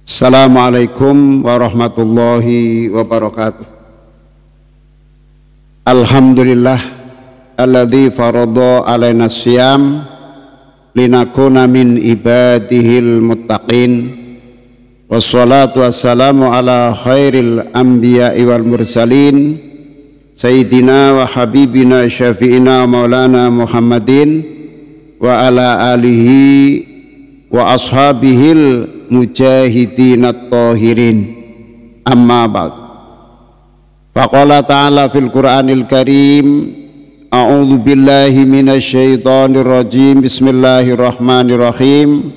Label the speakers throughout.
Speaker 1: Assalamualaikum warahmatullahi wabarakatuh. Alhamdulillah alladzi farada alaina siyam linakuna min ibadihil muttaqin. Wassalatu wassalamu ala khairil anbiya'i wal mursalin sayyidina wa habibina syafi'ina maulana Muhammadin wa ala alihi wa ashabihil mujahidin at-tahirin, amma ba'd. Faqala ta'ala fil Qur'anil Karim, a'udzu billahi minasy syaithanir rajim, bismillahirrahmanirrahim.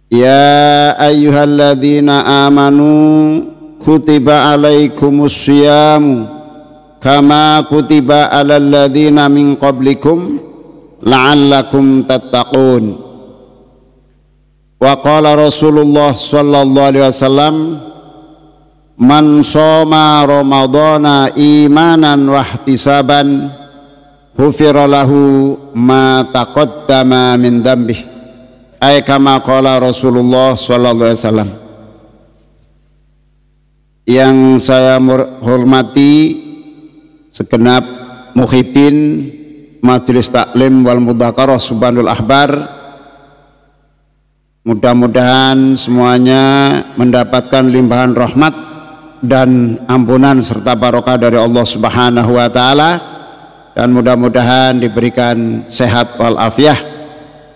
Speaker 1: Ya ayyuhalladzina amanu kutiba alaikumus syiyamu kama kutiba alal ladzina min qablikum la'allakum tattaqun. Wa qala Rasulullah sallallahu alaihi wasallam, man shoma ramadhana imanan wa ihtisaban ghufira lahu ma taqaddama min dhanbihi, ay kama qala Rasulullah sallallahu alaihi wasallam. Yang saya hormati segenap muhibbin Majelis Taklim wal Mudzakarah Subhanul Akhbar, mudah-mudahan semuanya mendapatkan limpahan rahmat dan ampunan serta barokah dari Allah Subhanahu wa taala, dan mudah-mudahan diberikan sehat wal afiyah,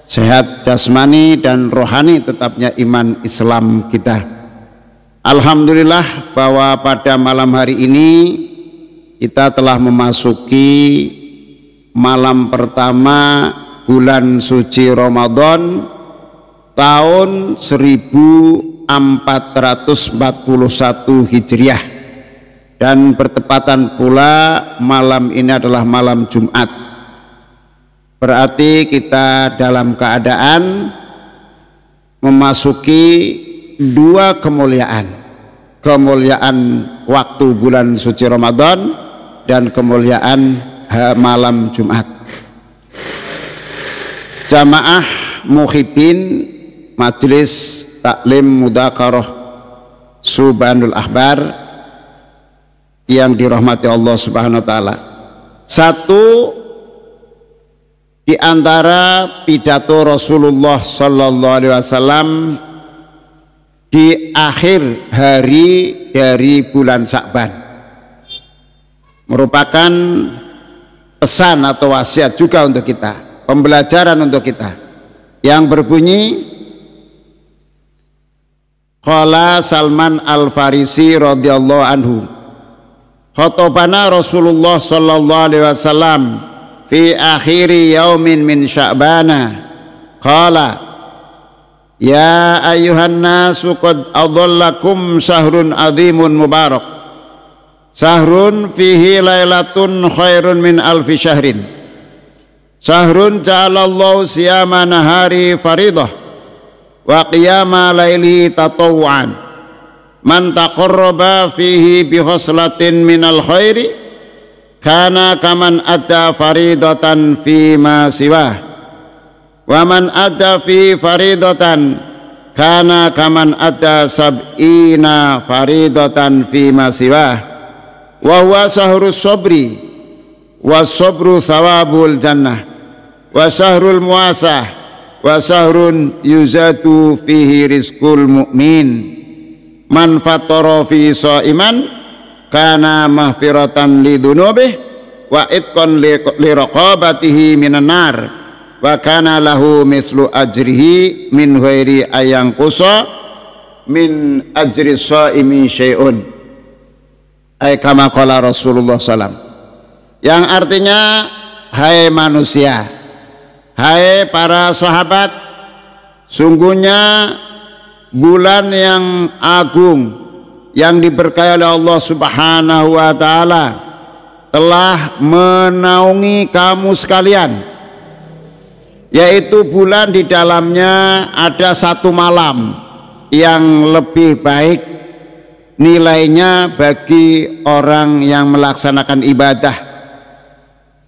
Speaker 1: sehat jasmani dan rohani, tetapnya iman Islam kita. Alhamdulillah bahwa pada malam hari ini kita telah memasuki malam pertama bulan suci Ramadan tahun 1441 Hijriah, dan bertepatan pula malam ini adalah malam Jumat. Berarti kita dalam keadaan memasuki dua kemuliaan waktu bulan suci Ramadan dan kemuliaan malam Jumat. Jamaah muhibbin Majelis Taklim Mudzakarah Subhanul Akhbar yang dirahmati Allah Subhanahu wa taala, satu di antara pidato Rasulullah sallallahu alaihi wasallam di akhir hari dari bulan Sya'ban merupakan pesan atau wasiat juga untuk kita, pembelajaran untuk kita, yang berbunyi, qala Salman Al-Farisi radhiyallahu anhu, khotobana Rasulullah sallallahu alaihi wasallam fi akhiri yaumin min Sya'bana, qala ya ayyuhan nasu qad adhallakum syahrun azimun mubarak, syahrun fihi lailatun khairun min alfi syahrin, syahrun ja'alallahu siyama nahari faridah wa qiyama laili tatawuan, man taqarraba fihi bi khoslatin minal khairi kana kaman adda faridatan fi ma siwah, wa man adda fi faridatan kana kaman adda sab'ina faridatan fi ma siwah, wa huwa syahrus sabri wa sabru thawabul jannah wa syahrul muasah wa syahrun yuzatu fihi rizqul mu'min, man fatara fi shaiman kana mahfiratan li dzunubih wa itqan li raqabatihi minan nar wa kana lahu mislu ajrihi min ghairi ayang qusa min ajri shaimi syai'un, ay kama qala Rasulullah sallam, yang artinya, hai manusia, hai para sahabat, sungguhnya bulan yang agung yang diberkahi oleh Allah Subhanahu wa taala telah menaungi kamu sekalian, yaitu bulan di dalamnya ada satu malam yang lebih baik nilainya bagi orang yang melaksanakan ibadah,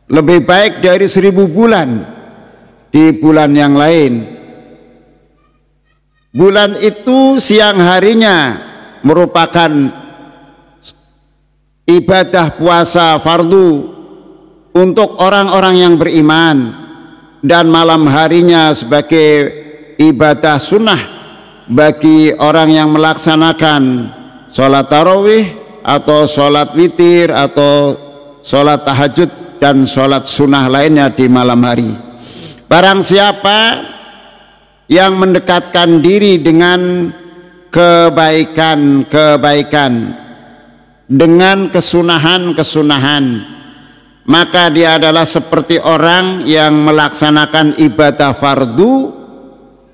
Speaker 1: lebih baik dari 1000 bulan di bulan yang lain. bulan itu siang harinya merupakan ibadah puasa fardu untuk orang-orang yang beriman, dan malam harinya sebagai ibadah sunnah bagi orang yang melaksanakan sholat tarawih atau sholat witir atau sholat tahajud dan sholat sunnah lainnya di malam hari. Barang siapa yang mendekatkan diri dengan kebaikan-kebaikan, dengan kesunahan-kesunahan, maka dia adalah seperti orang yang melaksanakan ibadah fardu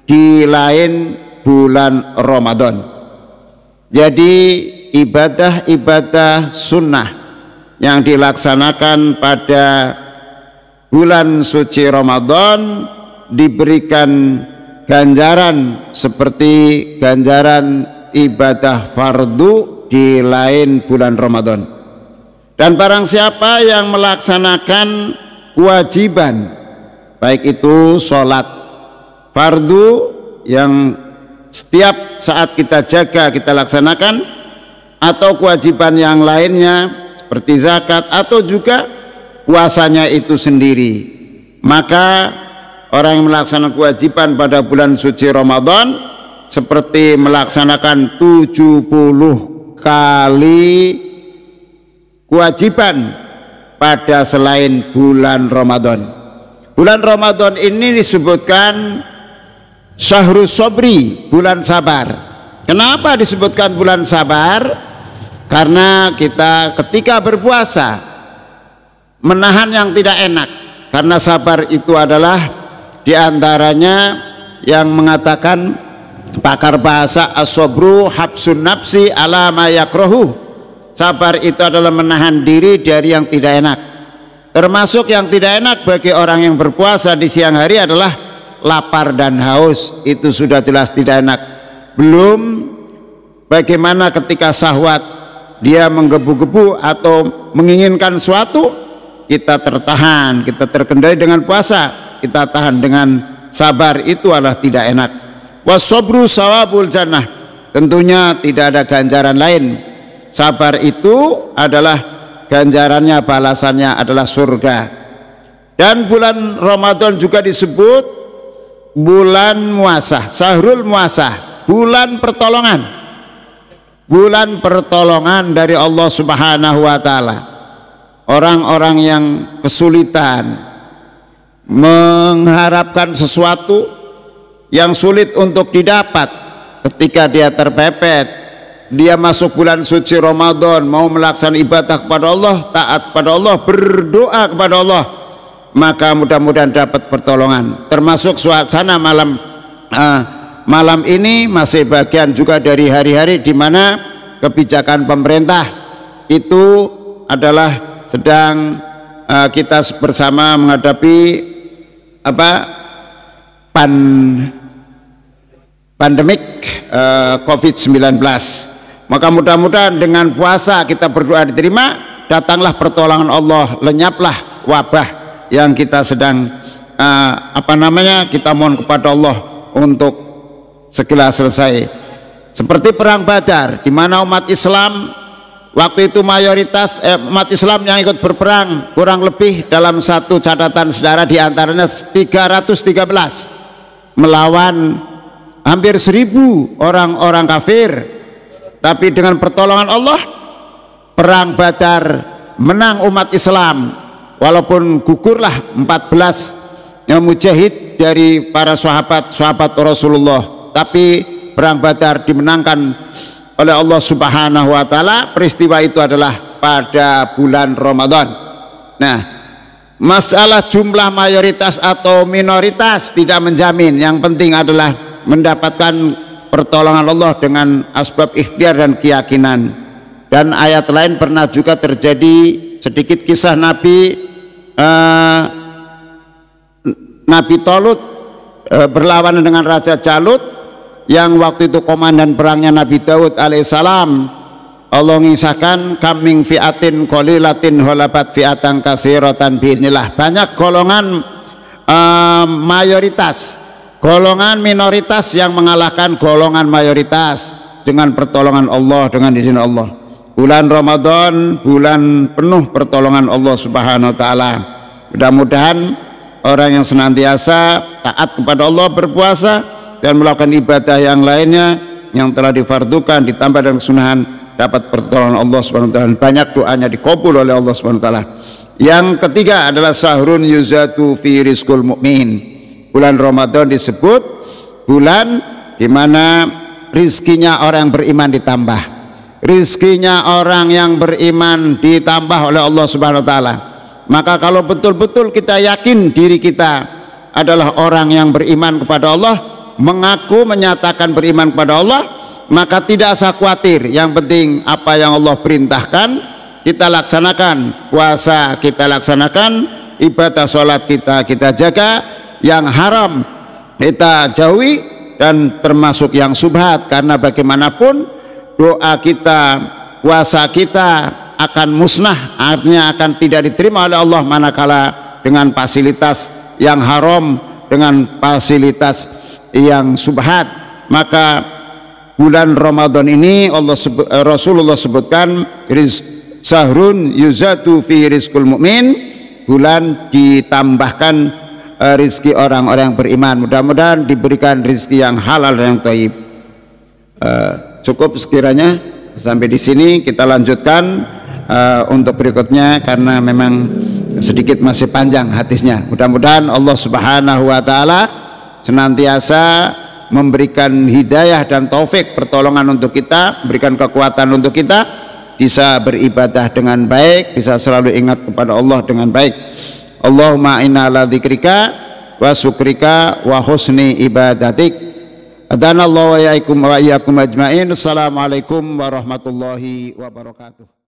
Speaker 1: di lain bulan Ramadan. Jadi ibadah-ibadah sunnah yang dilaksanakan pada bulan suci Ramadan diberikan ganjaran seperti ganjaran ibadah fardu di lain bulan Ramadan. Dan barang siapa yang melaksanakan kewajiban, baik itu sholat fardu yang setiap saat kita jaga kita laksanakan, atau kewajiban yang lainnya seperti zakat, atau juga puasanya itu sendiri, maka orang yang melaksanakan kewajiban pada bulan suci Ramadan seperti melaksanakan 70 kali kewajiban pada selain bulan Ramadan. Bulan Ramadan ini disebutkan Syahrus Sobri, bulan sabar. Kenapa disebutkan bulan sabar? Karena kita ketika berpuasa menahan yang tidak enak, karena sabar itu adalah diantaranya yang mengatakan pakar bahasa as-sabru habsun nafsi ala ma yakrahu. Sabar itu adalah menahan diri dari yang tidak enak. Termasuk yang tidak enak bagi orang yang berpuasa di siang hari adalah lapar dan haus. Itu sudah jelas tidak enak. Belum bagaimana ketika syahwat dia menggebu-gebu atau menginginkan suatu, kita tertahan, kita terkendali dengan puasa, kita tahan dengan sabar, itu adalah tidak enak. Wasobru sawabul jannah, tentunya tidak ada ganjaran lain. Sabar itu adalah ganjarannya, balasannya adalah surga. Dan bulan Ramadan juga disebut bulan muasah, syahrul muasah, bulan pertolongan, bulan pertolongan dari Allah Subhanahu wa Ta'ala. Orang-orang yang kesulitan, mengharapkan sesuatu yang sulit untuk didapat, ketika dia terpepet, dia masuk bulan suci Ramadan, mau melaksanakan ibadah kepada Allah, taat kepada Allah, berdoa kepada Allah, maka mudah-mudahan dapat pertolongan. Termasuk suasana malam ini masih bagian juga dari hari-hari di mana kebijakan pemerintah itu adalah sedang kita bersama menghadapi pandemik COVID-19. Maka mudah-mudahan dengan puasa kita berdoa diterima, datanglah pertolongan Allah, lenyaplah wabah yang kita sedang kita mohon kepada Allah untuk segera selesai. Seperti perang Badar, di mana umat Islam waktu itu mayoritas umat Islam yang ikut berperang kurang lebih dalam satu catatan sejarah diantaranya 313 melawan hampir 1000 orang-orang kafir. Tapi dengan pertolongan Allah, perang Badar menang umat Islam, walaupun gugurlah 14 mujahid dari para sahabat Rasulullah, tapi perang Badar dimenangkan oleh Allah Subhanahu wa Ta'ala. Peristiwa itu adalah pada bulan Ramadan. Nah, masalah jumlah mayoritas atau minoritas tidak menjamin, yang penting adalah mendapatkan pertolongan Allah dengan asbab ikhtiar dan keyakinan. Dan ayat lain pernah juga terjadi sedikit kisah Nabi Talut berlawanan dengan Raja Jalut, yang waktu itu komandan perangnya Nabi Daud alaihissalam. Allah mengisahkan kaming fiatin qalilatin holabat fiatan kasiratan bi'idznillah. Banyak golongan mayoritas golongan minoritas yang mengalahkan golongan mayoritas dengan pertolongan Allah, dengan izin Allah. Bulan Ramadan bulan penuh pertolongan Allah Subhanahu wa taala. Mudah-mudahan orang yang senantiasa taat kepada Allah, berpuasa dan melakukan ibadah yang lainnya yang telah difardukan ditambah dengan kesunahan dapat pertolongan Allah Subhanahu wa taala. Banyak doanya dikabul oleh Allah Subhanahu wa taala. Yang ketiga adalah sahrun yuzatu fi rizqul mukmin. Bulan Ramadan disebut bulan di mana rizkinya orang yang beriman ditambah. Rizkinya orang yang beriman ditambah oleh Allah Subhanahu wa taala. Maka kalau betul-betul kita yakin diri kita adalah orang yang beriman kepada Allah, mengaku menyatakan beriman kepada Allah, maka tidak usah khawatir. Yang penting apa yang Allah perintahkan kita laksanakan, puasa kita laksanakan, ibadah sholat kita jaga, yang haram kita jauhi, dan termasuk yang subhat, karena bagaimanapun doa kita, puasa kita akan musnah, artinya akan tidak diterima oleh Allah manakala dengan fasilitas yang haram, dengan fasilitas yang subhat. Maka bulan Ramadan ini Rasulullah sebutkan sahrun yuzatu fi rizqul mu'min, bulan ditambahkan rizki orang-orang yang beriman. Mudah-mudahan diberikan rizki yang halal dan yang thayyib. Cukup sekiranya sampai di sini, kita lanjutkan untuk berikutnya karena memang sedikit masih panjang hadisnya. Mudah-mudahan Allah Subhanahu wa taala senantiasa memberikan hidayah dan taufik, pertolongan untuk kita, berikan kekuatan untuk kita bisa beribadah dengan baik, bisa selalu ingat kepada Allah dengan baik. Allahumma inna ala dzikrika wa syukrika wa husni ibadatik. Adanallahu wa iyyakum ajmain. Assalamualaikum warahmatullahi wabarakatuh.